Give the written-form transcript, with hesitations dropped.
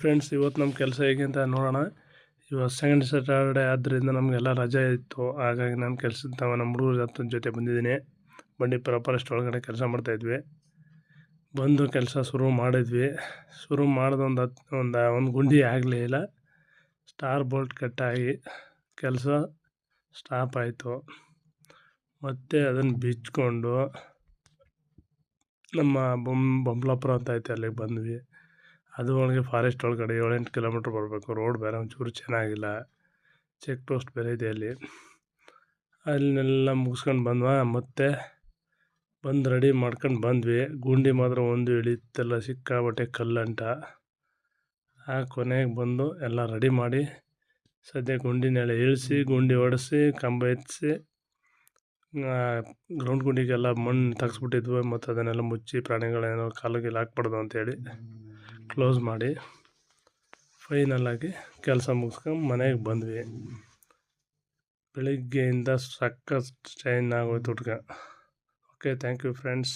Friends, ಇವತ್ತು ನಮ್ಮ ಕೆಲಸ ಹೇಗೆ ಅಂತ ನೋಡೋಣ. ಇವತ್ತು ಸೆಕೆಂಡ್ ಸ್ಯಾಟರ್ಡೆ ಆದ್ದರಿಂದ ನಮಗೆಲ್ಲ ರಜೆ ಇತ್ತು. ಹಾಗಾಗಿ ನಾನು ಕೆಲಸದ ನಮ್ಮ ಹುಡುಗರ ಜೊತೆ ಬಂದಿದ್ದೀನಿ. ಬಂಡೀಪುರ ಫಾರೆಸ್ಟ್ ಒಳಗಡೆ ಕೆಲಸ ಮಾಡ್ತಾಯಿದ್ವಿ. ಬಂದು ಕೆಲಸ ಶುರು ಮಾಡಿದ್ವಿ. ಶುರು ಮಾಡಿದ ಒಂದು ಗುಂಡಿ ಆಗಲೇ ಇಲ್ಲ. ಸ್ಟಾರ್ ಬೋಲ್ಟ್ ಕಟ್ಟಾಗಿ ಕೆಲಸ ಸ್ಟಾಪ್ ಆಯಿತು. ಮತ್ತು ಅದನ್ನು ಬಿಚ್ಕೊಂಡು ನಮ್ಮ ಬೊಂಬಲಾಪುರ ಅಂತ ಐತೆ, ಅಲ್ಲಿಗೆ ಬಂದ್ವಿ. ಅದು ಒಳಗೆ ಫಾರೆಸ್ಟ್ ಒಳಗಡೆ 7-8 ಕಿಲೋಮೀಟ್ರ್ ಬರಬೇಕು. ರೋಡ್ ಬೇರೆ ಒಂಚೂರು ಚೆನ್ನಾಗಿಲ್ಲ, ಚೆಕ್ ಪೋಸ್ಟ್ ಬೇರೆ ಇದೆ ಅಲ್ಲಿ. ಅಲ್ಲೆಲ್ಲ ಮುಗಿಸ್ಕೊಂಡು ಬಂದ್ವಾ, ಮತ್ತೆ ಬಂದು ರೆಡಿ ಮಾಡ್ಕೊಂಡು ಬಂದ್ವಿ. ಗುಂಡಿ ಮಾತ್ರ ಒಂದು ಇಳಿತೆಲ್ಲ ಸಿಕ್ಕಾಬಟ್ಟೆ ಕಲ್ಲಂಟ. ಆ ಕೊನೆಗೆ ಬಂದು ಎಲ್ಲ ರೆಡಿ ಮಾಡಿ ಸದ್ಯ ಗುಂಡಿನೆಲ್ಲ ಇಳಿಸಿ, ಗುಂಡಿ ಹೊಡೆಸಿ, ಕಂಬ ಎತ್ತಿಸಿ, ಗ್ರೌಂಡ್ ಗುಂಡಿಗೆಲ್ಲ ಮಣ್ಣು ತೆಗೆಸ್ಬಿಟ್ಟಿದ್ವಿ. ಮತ್ತು ಅದನ್ನೆಲ್ಲ ಮುಚ್ಚಿ ಪ್ರಾಣಿಗಳೇನೋ ಕಾಲಿಗೆ ಹಾಕ್ಬಾರ್ದು ಅಂತೇಳಿ ಕ್ಲೋಸ್ ಮಾಡಿ ಫೈನಲಾಗಿ ಕೆಲಸ ಮುಗಿಸ್ಕೊಂಡು ಮನೆಗೆ ಬಂದ್ವಿ. ಬೆಳಿಗ್ಗೆಯಿಂದ ಸಖತ್ ಸ್ಟ್ರೈನ್ ಆಗೋಯ್ತು ಹುಡ್ಗ. Okay, thank you friends.